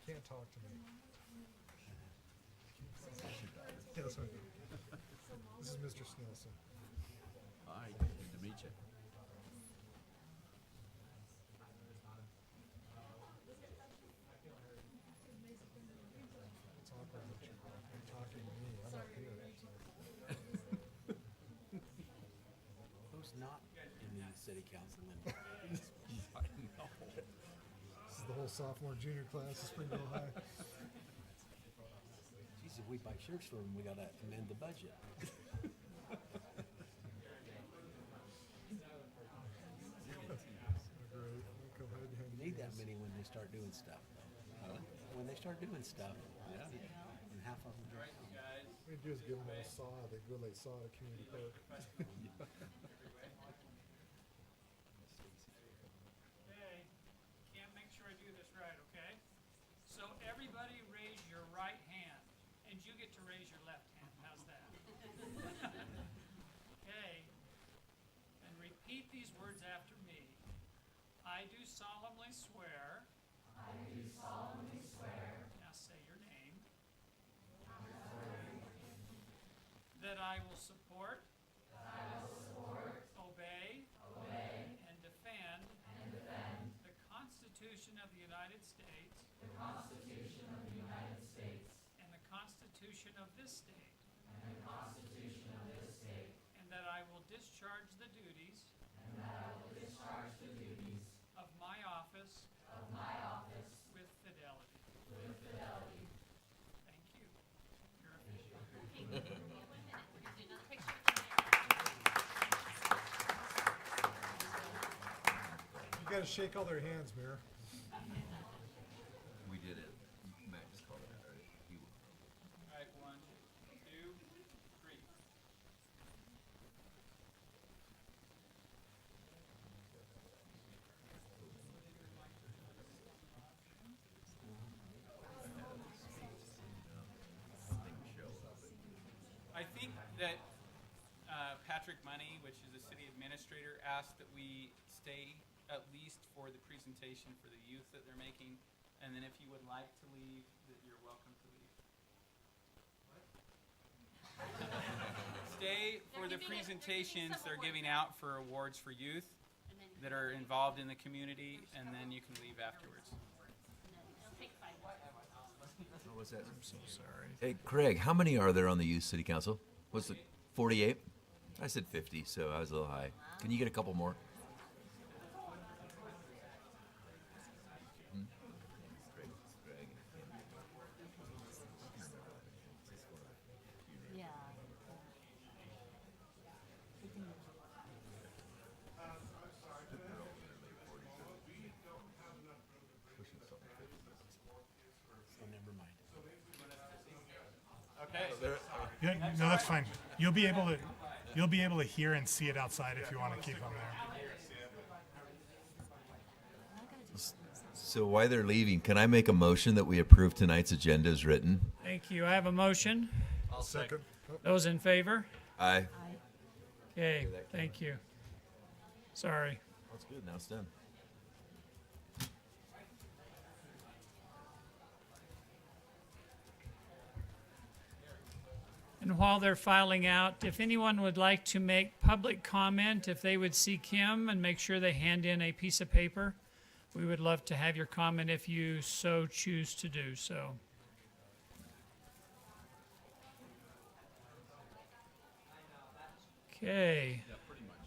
can't talk to me. Yeah, that's what I do. This is Mr. Snelson. Hi, good to meet you. It's awkward that you're talking to me. I'm up here. So. Who's not in the city council in? I know. This is the whole sophomore, junior class of Springville High. Geez, if we buy shirts for them, we gotta amend the budget. Great. Go ahead and You need that many when they start doing stuff, though. When they start doing stuff, and half of them don't come. What we do is give them a saw. They go like saw at a community park. Okay, can't make sure I do this right, okay? So everybody raise your right hand, and you get to raise your left hand. How's that? Okay, and repeat these words after me. I do solemnly swear. I do solemnly swear. Now say your name. That I will support. Obey. And defend. The Constitution of the United States. And the Constitution of this state. And that I will discharge the duties. Of my office. With fidelity. Thank you. You're official. You got to shake all their hands, Mayor. We did it. Matt just called it out, right? He will. All right, 1, 2, 3. I think that Patrick Money, which is the city administrator, asked that we stay at least for the presentation for the youth that they're making, and then if you would like to leave, that you're welcome to leave. Stay for the presentations they're giving out for awards for youth that are involved in the community, and then you can leave afterwards. What was that? I'm so sorry. Hey, Craig, how many are there on the youth city council? What's the 48? I said 50, so I was a little high. Can you get a couple more? Craig. Yeah. So never mind. Okay. Yeah, no, that's fine. You'll be able to hear and see it outside if you want to keep them there. So while they're leaving, can I make a motion that we approve tonight's agenda as written? Thank you. I have a motion. I'll second. Those in favor? Aye. Okay, thank you. Sorry. That's good. Now it's done. And while they're filing out, if anyone would like to make public comment, if they would see Kim and make sure they hand in a piece of paper, we would love to have your comment if you so choose to do so. Okay. Yeah, pretty much.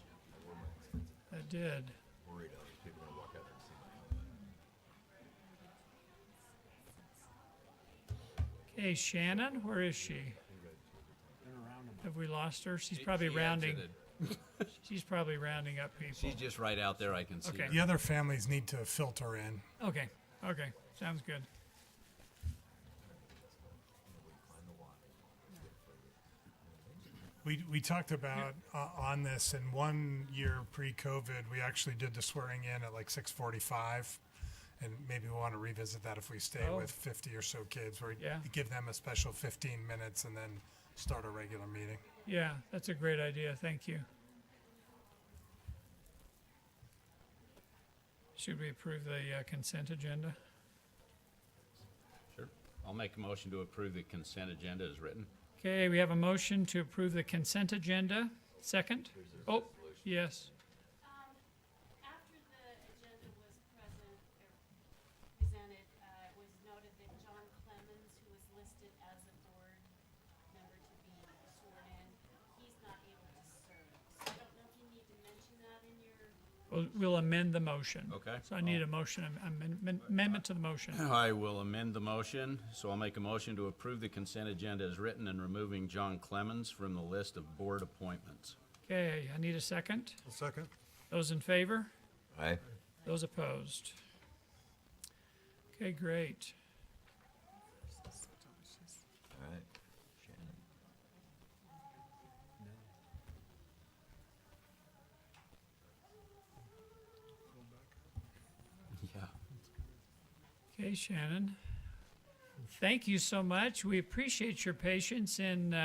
That did. Worried people are gonna walk out there and see my Okay, Shannon, where is she? Been around them. Have we lost her? She's probably rounding. She's probably rounding up people. She's just right out there. I can see Okay. her. The other families need to filter in. Okay, okay, sounds good. We talked about on this, and 1 year pre-COVID, we actually did the swearing in at like 6:45, and maybe we want to revisit that if we stay Oh. with 50 or so kids, where we Yeah. give them a special 15 minutes and then start a regular meeting. Yeah, that's a great idea. Thank you. Should we approve the consent agenda? I'll make a motion to approve the consent agenda as written. Okay, we have a motion to approve the consent agenda. Second? Oh, yes. After the agenda was presented, it was noted that John Clemens, who was listed as a board member to be sworn in, he's not able to serve. So I don't know if you need to mention that in your, We'll amend the motion. Okay. So I need a motion, amendment to the motion. I will amend the motion, so I'll make a motion to approve the consent agenda as written and removing John Clemens from the list of board appointments. Okay, I need a second. A second. Those in favor? Aye. Those opposed? Okay, great. All right. Shannon. Yeah. Okay, Shannon. Thank you so much. We appreciate your patience in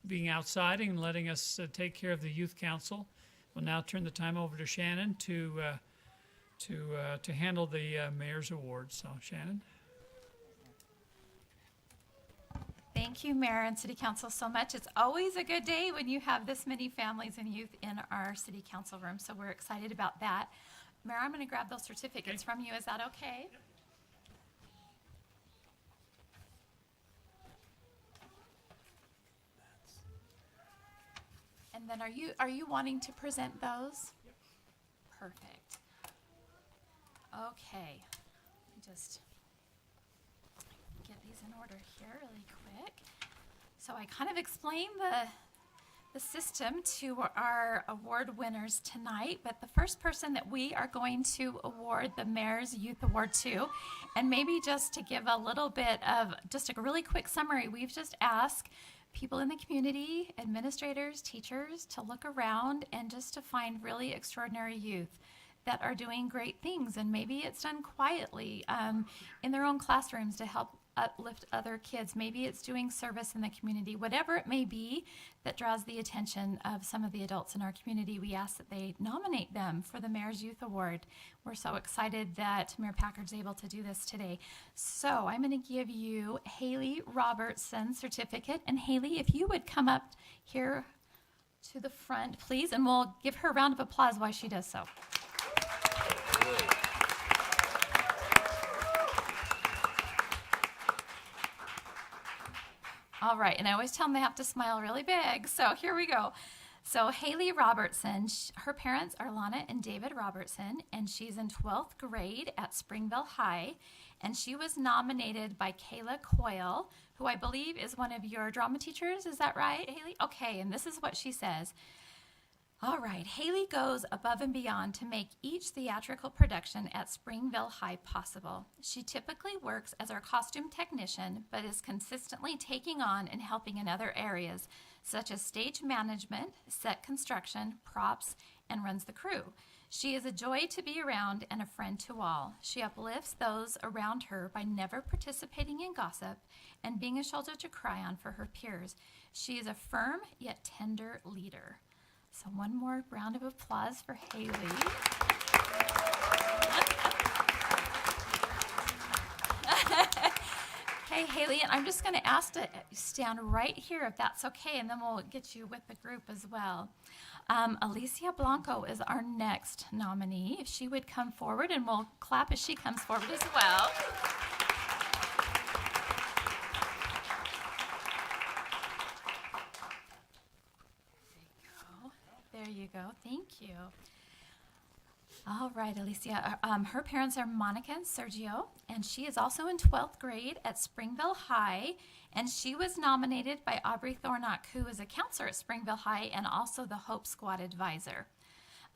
being outside and letting us take care of the youth council. We'll now turn the time over to Shannon to handle the mayor's awards. So, Shannon. Thank you, Mayor and City Council, so much. It's always a good day when you have this many families and youth in our City Council room, so we're excited about that. Mayor, I'm going to grab those certificates from you. Is that okay? And then are you wanting to present those? Perfect. Okay. Let me just get these in order here really quick. So I kind of explained the system to our award winners tonight, but the first person that we are going to award the Mayor's Youth Award to, and maybe just to give a little bit of just a really quick summary, we've just asked people in the community, administrators, teachers, to look around and just to find really extraordinary youth that are doing great things. And maybe it's done quietly in their own classrooms to help uplift other kids. Maybe it's doing service in the community. Whatever it may be that draws the attention of some of the adults in our community, we ask that they nominate them for the Mayor's Youth Award. We're so excited that Mayor Packard's able to do this today. So I'm going to give you Haley Robertson's certificate. And Haley, if you would come up here to the front, please, and we'll give her a round of applause while she does so. All right, and I always tell them they have to smile really big, so here we go. So Haley Robertson, her parents are Lana and David Robertson, and she's in 12th grade at Springville High, and she was nominated by Kayla Coyle, who I believe is one of your drama teachers. Is that right, Haley? Okay, and this is what she says. All right, Haley goes above and beyond to make each theatrical production at Springville High possible. She typically works as our costume technician, but is consistently taking on and helping in other areas, such as stage management, set construction, props, and runs the crew. She is a joy to be around and a friend to all. She uplifts those around her by never participating in gossip and being a shoulder to cry on for her peers. She is a firm yet tender leader. So one more round of applause for Haley. Hey, Haley, and I'm just going to ask to stand right here if that's okay, and then we'll get you with the group as well. Alicia Blanco is our next nominee. If she would come forward, and we'll clap as she comes forward as well. There you go. Thank you. All right, Alicia. Her parents are Monica and Sergio, and she is also in 12th grade at Springville High, and she was nominated by Aubrey Thornock, who is a counselor at Springville High and also the Hope Squad advisor.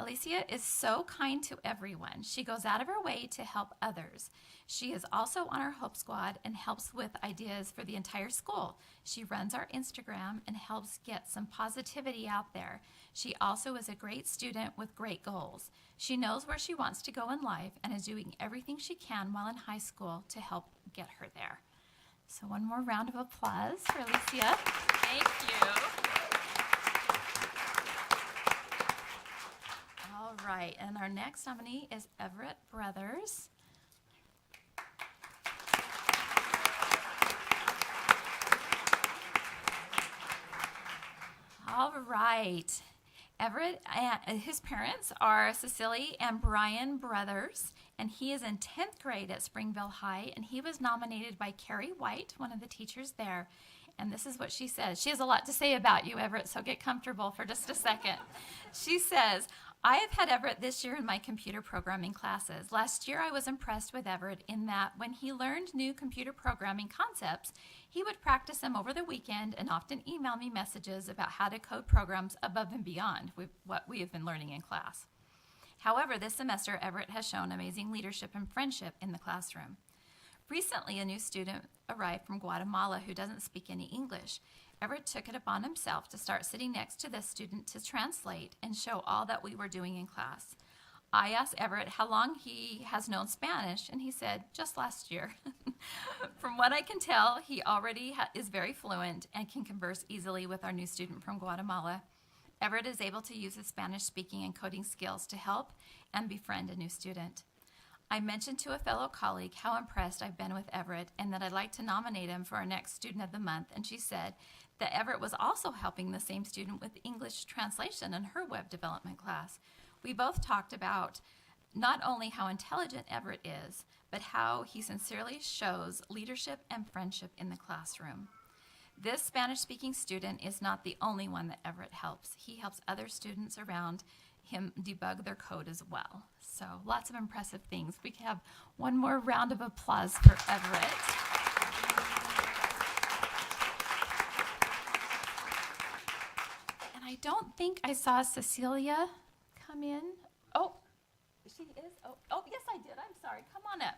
Alicia is so kind to everyone. She goes out of her way to help others. She is also on our Hope Squad and helps with ideas for the entire school. She runs our Instagram and helps get some positivity out there. She also is a great student with great goals. She knows where she wants to go in life and is doing everything she can while in high school to help get her there. So one more round of applause for Alicia. Thank you. All right, and our next nominee is Everett Brothers. All right. Everett, his parents are Cecilia and Brian Brothers, and he is in 10th grade at Springville High, and he was nominated by Carrie White, one of the teachers there. And this is what she says. She has a lot to say about you, Everett, so get comfortable for just a second. She says, I have had Everett this year in my computer programming classes. Last year, I was impressed with Everett in that when he learned new computer programming concepts, he would practice them over the weekend and often email me messages about how to code programs above and beyond what we have been learning in class. However, this semester, Everett has shown amazing leadership and friendship in the classroom. Recently, a new student arrived from Guatemala who doesn't speak any English. Everett took it upon himself to start sitting next to this student to translate and show all that we were doing in class. I asked Everett how long he has known Spanish, and he said, just last year. From what I can tell, he already is very fluent and can converse easily with our new student from Guatemala. Everett is able to use his Spanish speaking and coding skills to help and befriend a new student. I mentioned to a fellow colleague how impressed I've been with Everett and that I'd like to nominate him for our next Student of the Month, and she said that Everett was also helping the same student with English translation in her web development class. We both talked about not only how intelligent Everett is, but how he sincerely shows leadership and friendship in the classroom. This Spanish-speaking student is not the only one that Everett helps. He helps other students around him debug their code as well. So lots of impressive things. We can have one more round of applause for Everett. And I don't think I saw Cecilia come in. Oh, she is? Oh, yes, I did. I'm sorry. Come on up.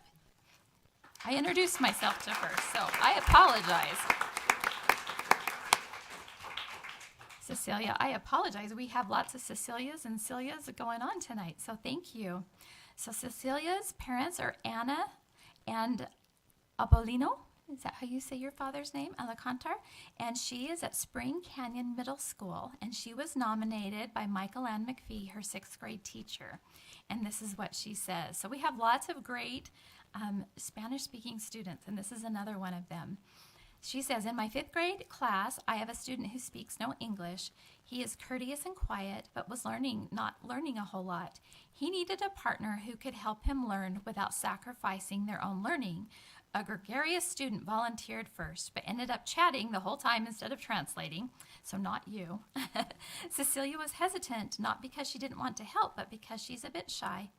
I introduced myself to her, so I apologize. Cecilia, I apologize. We have lots of Cecilias and Celias going on tonight, so thank you. So Cecilia's parents are Anna and Apolino. Is that how you say your father's name? Alacantar. And she is at Spring Canyon Middle School, and she was nominated by Michael Ann McPhee, her 6th grade teacher. And this is what she says. So we have lots of great Spanish-speaking students, and this is another one of them. She says, in my 5th grade class, I have a student who speaks no English. He is courteous and quiet, but was not learning a whole lot. He needed a partner who could help him learn without sacrificing their own learning. A gregarious student volunteered first, but ended up chatting the whole time instead of translating, so not you. Cecilia was hesitant, not because she didn't want to help, but because she's a bit shy.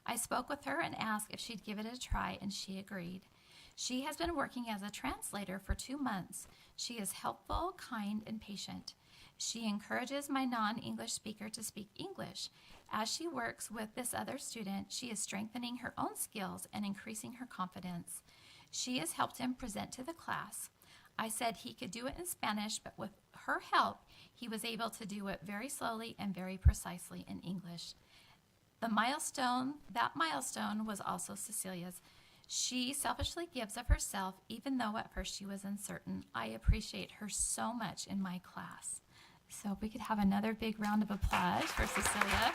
I spoke with her and asked if she'd give it a try, and she agreed. She has been working as a translator for 2 months. She is helpful, kind, and patient. She encourages my non-English speaker to speak English. As she works with this other student, she is strengthening her own skills and increasing her confidence. She has helped him present to the class. I said he could do it in Spanish, but with her help, he was able to do it very slowly and very precisely in English. That milestone was also Cecilia's. She selfishly gives of herself, even though at first she was uncertain. I appreciate her so much in my class. So if we could have another big round of applause for Cecilia.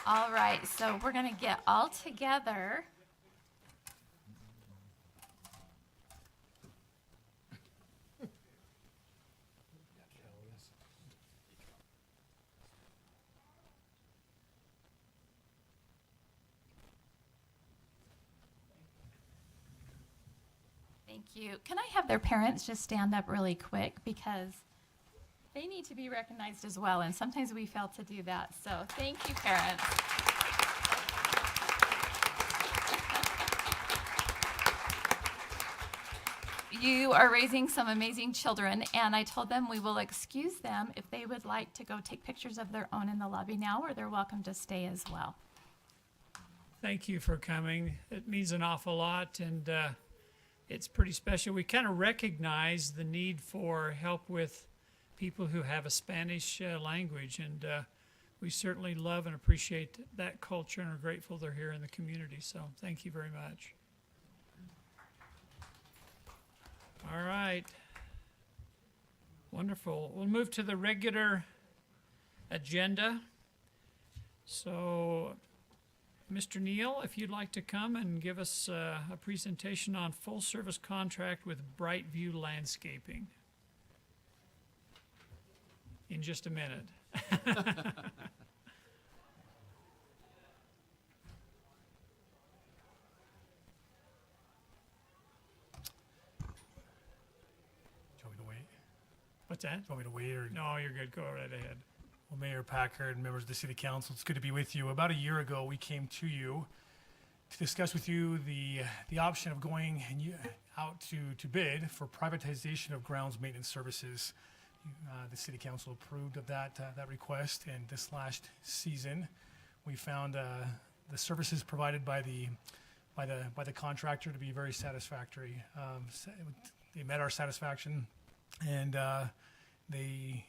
All right, so we're going to get all together. Thank you. Can I have their parents just stand up really quick because they need to be recognized as well, and sometimes we fail to do that. So thank you, parents. You are raising some amazing children, and I told them we will excuse them if they would like to go take pictures of their own in the lobby now, or they're welcome to stay as well. Thank you for coming. It means an awful lot, and it's pretty special. We kind of recognize the need for help with people who have a Spanish language, and we certainly love and appreciate that culture and are grateful they're here in the community. So thank you very much. All right. Wonderful. We'll move to the regular agenda. So Mr. Neal, if you'd like to come and give us a presentation on full-service contract with Brightview Landscaping. In just a minute. Do you want me to wait? What's that? Do you want me to wait or? No, you're good. Go right ahead. Well, Mayor Packard and members of the City Council, it's good to be with you. About a year ago, we came to you to discuss with you the option of going out to bid for privatization of grounds maintenance services. The City Council approved of that request, and this last season, we found the services provided by the contractor to be very satisfactory. They met our satisfaction, and they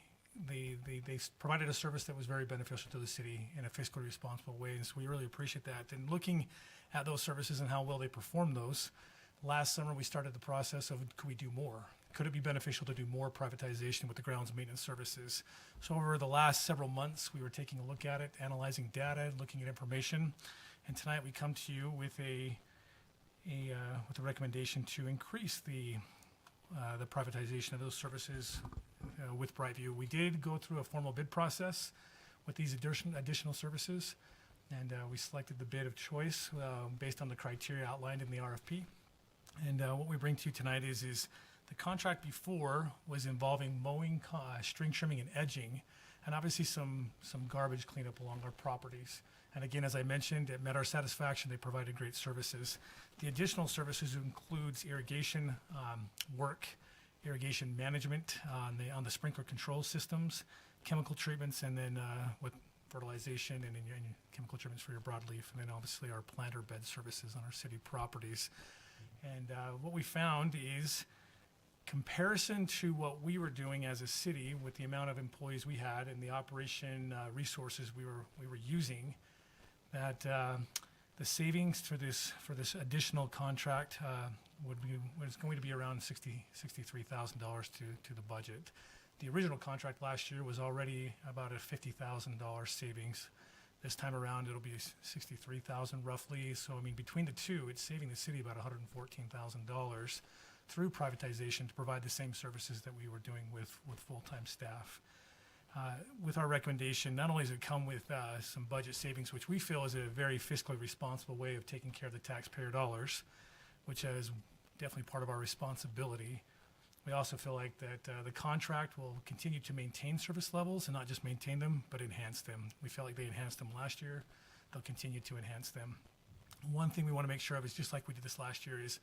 provided a service that was very beneficial to the city in a fiscally responsible way, and so we really appreciate that. And looking at those services and how well they perform those, last summer we started the process of could we do more? Could it be beneficial to do more privatization with the grounds maintenance services? So over the last several months, we were taking a look at it, analyzing data, looking at information, and tonight we come to you with a recommendation to increase the privatization of those services with Brightview. We did go through a formal bid process with these additional services, and we selected the bid of choice based on the criteria outlined in the RFP. And what we bring to you tonight is the contract before was involving mowing, string trimming, and edging, and obviously some garbage cleanup along our properties. And again, as I mentioned, it met our satisfaction. They provided great services. The additional services includes irrigation work, irrigation management on the sprinkler control systems, chemical treatments, and then with fertilization and chemical treatments for your broadleaf, and then obviously our planter bed services on our city properties. And what we found is comparison to what we were doing as a city with the amount of employees we had and the operation resources we were using, that the savings for this additional contract was going to be around $63,000 to the budget. The original contract last year was already about a $50,000 savings. This time around, it'll be $63,000 roughly. So I mean, between the two, it's saving the city about $114,000 through privatization to provide the same services that we were doing with full-time staff. With our recommendation, not only does it come with some budget savings, which we feel is a very fiscally responsible way of taking care of the taxpayer dollars, which is definitely part of our responsibility. We also feel like that the contract will continue to maintain service levels and not just maintain them, but enhance them. We felt like they enhanced them last year. They'll continue to enhance them. One thing we want to make sure of is, just like we did this last year, is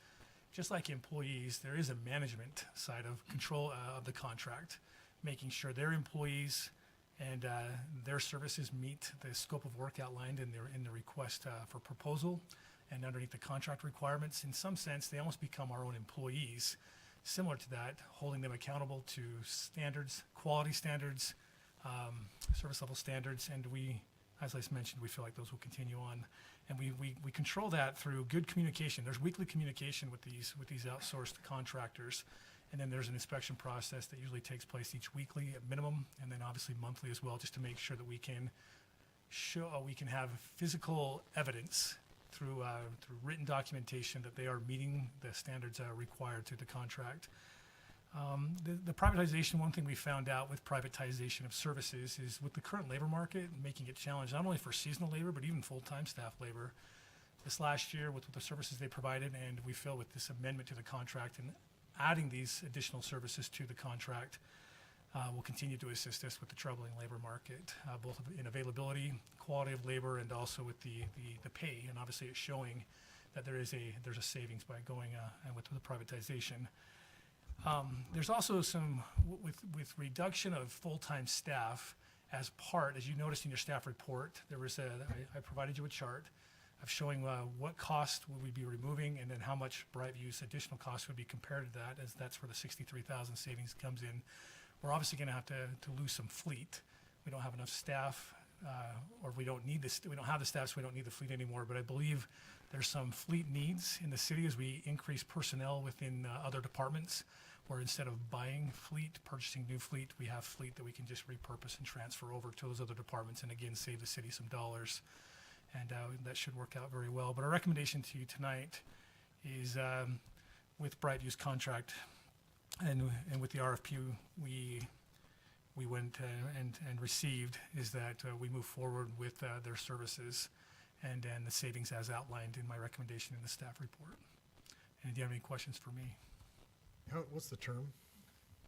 just like employees, there is a management side of control of the contract, making sure their employees and their services meet the scope of work outlined in the request for proposal and underneath the contract requirements. In some sense, they almost become our own employees. Similar to that, holding them accountable to standards, quality standards, service level standards, and we, as I mentioned, we feel like those will continue on. And we control that through good communication. There's weekly communication with these outsourced contractors. And then there's an inspection process that usually takes place each weekly at minimum, and then obviously monthly as well, just to make sure that we can have physical evidence through written documentation that they are meeting the standards required through the contract. The privatization, one thing we found out with privatization of services is with the current labor market, making it challenging not only for seasonal labor, but even full-time staff labor. This last year with the services they provided, and we feel with this amendment to the contract and adding these additional services to the contract will continue to assist us with the troubling labor market, both in availability, quality of labor, and also with the pay. And obviously it's showing that there's a savings by going with the privatization. There's also some, with reduction of full-time staff as you noticed in your staff report, there was I provided you a chart of showing what cost would we be removing and then how much Brightview's additional cost would be compared to that, as that's where the $63,000 savings comes in. We're obviously going to have to lose some fleet. We don't have enough staff, or we don't need this. We don't have the staff, so we don't need the fleet anymore. But I believe there's some fleet needs in the city as we increase personnel within other departments, where instead of buying fleet, purchasing new fleet, we have fleet that we can just repurpose and transfer over to those other departments, and again save the city some dollars. and that should work out very well. But our recommendation to you tonight is with Brightview's contract and with the RFP we went and received, is that we move forward with their services and the savings as outlined in my recommendation in the staff report. And do you have any questions for me? What's the term?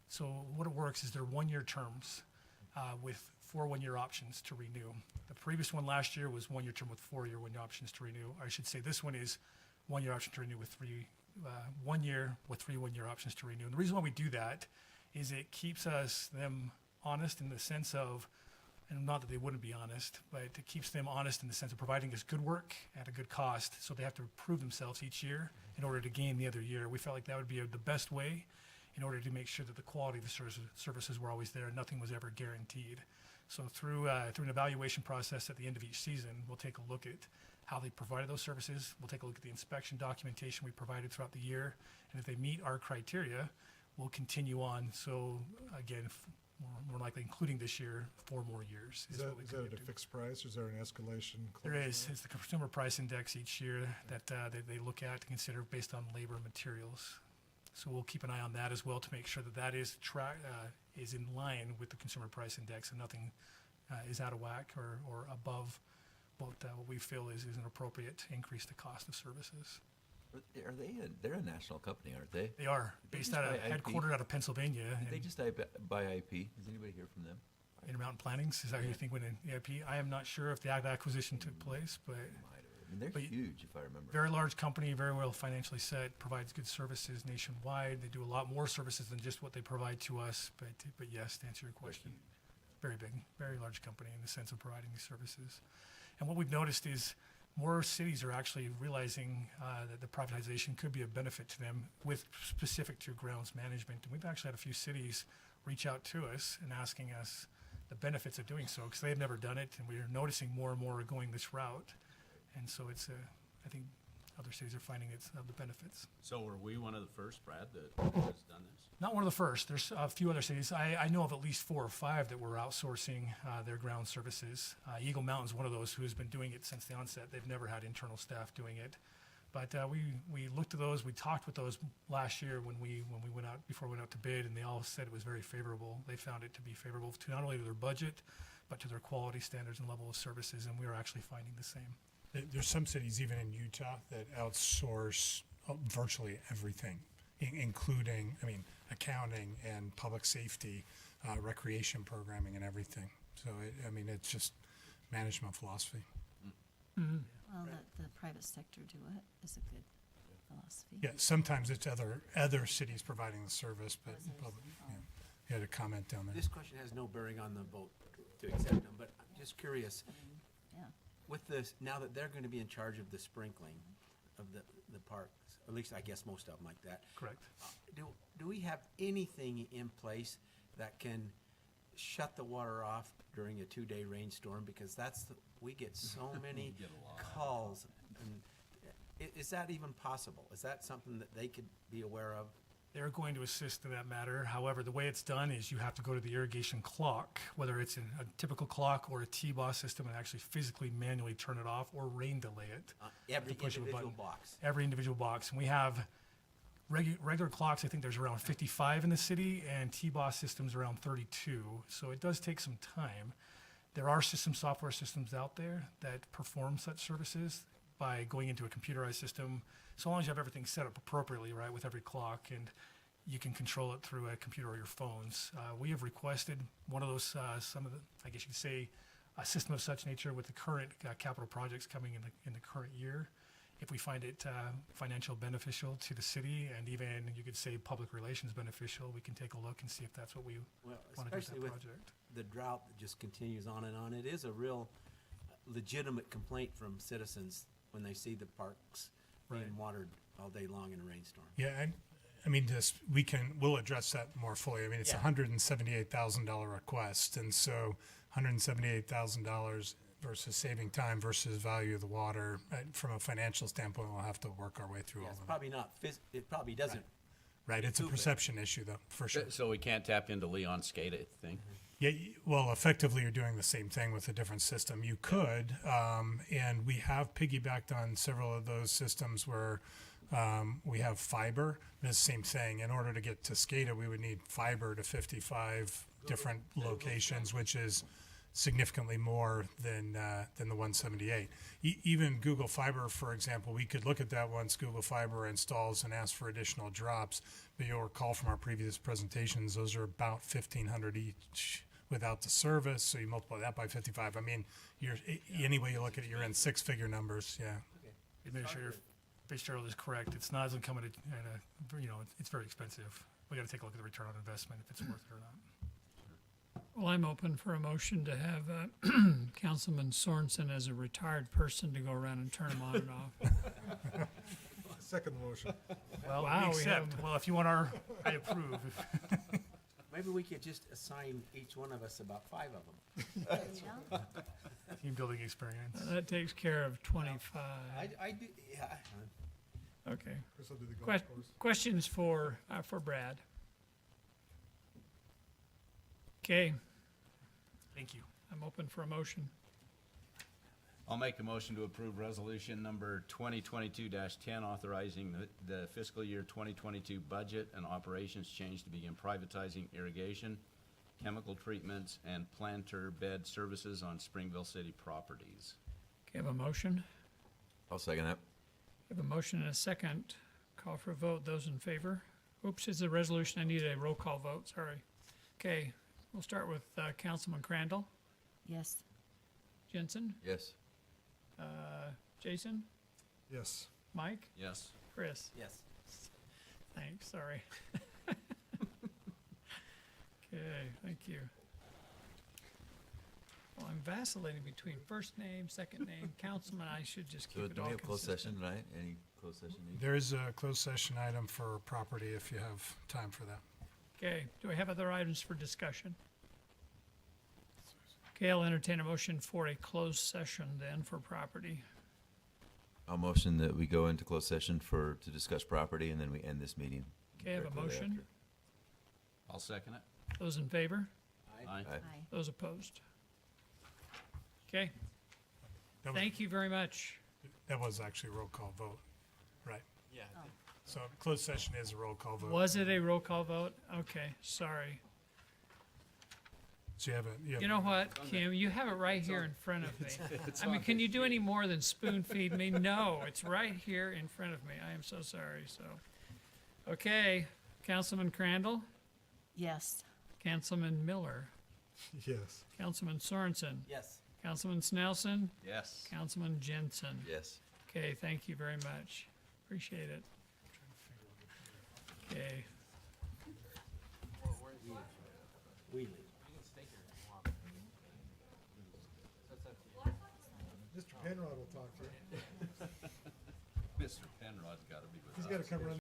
So what it works is they're 1-year terms with 4 1-year options to renew. The previous one last year was 1-year term with 4-year 1-year options to renew. I should say this one is 1-year option to renew with 1 year with 3 1-year options to renew. And the reason why we do that is it keeps them honest in the sense of, and not that they wouldn't be honest, but it keeps them honest in the sense of providing us good work at a good cost. So they have to prove themselves each year in order to gain the other year. We felt like that would be the best way in order to make sure that the quality of the services were always there. Nothing was ever guaranteed. So through an evaluation process at the end of each season, we'll take a look at how they provided those services. We'll take a look at the inspection documentation we provided throughout the year. And if they meet our criteria, we'll continue on. So again, more likely including this year, 4 more years. Is what we that commit at a to. fixed price, or is there an escalation clause? There is. It's the consumer price index each year that they look at to consider based on labor and materials. So we'll keep an eye on that as well to make sure that is in line with the consumer price index and nothing is out of whack or above what we feel is an appropriate increase to cost of services. They're a national company, aren't they? They are They based just out of buy IP? headquartered out of Pennsylvania Did they just buy IP? Does anybody hear from them? Intermountain Plannings. Is that who you think went in EIP? I am not sure if the acquisition took place, but I mean, they're But huge, if I remember. very large company, very well financially set, provides good services nationwide. They do a lot more services than just what they provide to us. But yes, to answer your question, very big, very large company in the sense of providing these services. And what we've noticed is more cities are actually realizing that the privatization could be a benefit to them with specific to grounds management. And we've actually had a few cities reach out to us and asking us the benefits of doing so because they've never done it. And we're noticing more and more are going this route. And so I think other cities are finding it's the benefits. So were we one of the first, Brad, that has done this? Not one of the first. There's a few other cities. I know of at least 4 or 5 that were outsourcing their ground services. Eagle Mountain's one of those who's been doing it since the onset. They've never had internal staff doing it. But we looked at those. We talked with those last year when we went out, before we went out to bid, and they all said it was very favorable. They found it to be favorable to not only to their budget, but to their quality standards and level of services, and we are actually finding the same. There's some cities, even in Utah, that outsource virtually everything, including, accounting and public safety, recreation programming and everything. So, it's just management philosophy. Well, let the private sector do it is a good philosophy. Yeah, sometimes it's other cities providing the service, but public, you had a comment down there. This question has no bearing on the vote to accept them, but I'm just curious. Yeah. With this, now that they're going to be in charge of the sprinkling of the parks, at least I guess most of them like that. Correct. Do we have anything in place that can shut the water off during a 2-day rainstorm? Because we get so many calls. And is that even possible? Is that something that they could be aware of? They're going to assist in that matter. However, the way it's done is you have to go to the irrigation clock, whether it's in a typical clock or a T-boss system, and actually physically manually turn it off or rain delay it. Every The push of a individual button. box. Every individual box. And we have regular clocks, I think there's around 55 in the city, and T-boss systems around 32. So it does take some time. There are software systems out there that perform such services by going into a computerized system, so long as you have everything set up appropriately, right, with every clock, and you can control it through a computer or your phones. We have requested one of those, some of the, I guess you could say, a system of such nature with the current capital projects coming in the current year. If we find it financial beneficial to the city, and even you could say public relations beneficial, we can take a look and see if that's what we Well, want to do with especially that with project. the drought that just continues on and on. It is a real legitimate complaint from citizens when they see the parks being Right. watered all day long in a rainstorm. Yeah, we'll address that more fully. It's a Yeah. $178,000 request, and so $178,000 versus saving time versus value of the water. From a financial standpoint, we'll have to work our way through Yeah, all it's of them. probably not, it probably doesn't Right, it's a perception issue though, for sure. So we can't tap into Leon SCADA thing? Yeah, well, effectively, you're doing the same thing with a different system. You could, and we have piggybacked on several of those systems where we have fiber. The same thing. In order to get to SCADA, we would need fiber to 55 different locations, which is significantly more than the 178. Even Google Fiber, for example, we could look at that once Google Fiber installs and ask for additional drops. But you'll recall from our previous presentations, those are about 1,500 each without the service. So you multiply that by 55. I mean, any way you look at it, you're in six-figure numbers. Yeah. Administrator Fitzgerald is correct. It's not as incumbent, and it's very expensive. We got to take a look at the return on investment if it's worth it or not. Well, I'm open for a motion to have Councilman Sorensen as a retired person to go around and turn them on and off. Second motion. Well, Wow, we we accept. have- Well, if you want I approve. Maybe we could just assign each one of us about 5 of them. Team building experience. That takes care of 25. I do, yeah. Okay. Chris will do the golf Que- course. Questions for Brad? Okay, Thank you. I'm open for a motion. I'll make a motion to approve resolution number 2022-10, authorizing the fiscal year 2022 budget and operations change to begin privatizing irrigation, chemical treatments, and planter bed services on Springville City properties. Okay, have a motion. I'll second that. Have a motion and a second. Call for a vote. Those in favor? Oops, it's a resolution. I need a roll call vote. Sorry. Okay, we'll start with Councilman Crandall, Yes. Jensen, Yes. Jason, Yes. Mike, Yes. Chris. Yes. Thanks, sorry. Okay, thank you. Well, I'm vacillating between first name, second name, councilman. I should just So keep it do all we have closed consistent. session tonight? Any closed session need? There is a closed session item for property if you have time for that. Okay, do we have other items for discussion? Okay, I'll entertain a motion for a closed session then for property. I'll motion that we go into closed session to discuss property, and then we end this meeting. Okay, I have a directly motion. thereafter. I'll second it. Those in favor? Aye. Aye. Aye. Those opposed? Okay, That was- thank you very much. That was actually a roll call vote, right? Yeah. So closed session is a roll call vote. Was it a roll call vote? Okay, sorry. So you have a, You know what, Kim, you have it right here in front of me. I mean, can you do any more than spoon feed me? No, it's right here in front of me. I am so sorry, so. Okay, Councilman Crandall, Yes. Councilman Miller, Yes. Councilman Sorensen, Yes. Councilman Snelson, Yes. Councilman Jensen. Yes. Okay, thank you very much. Appreciate it. Okay, We leave. Mr. Penrod will talk to you. Mr. Penrod's got to be with us. He's got to come run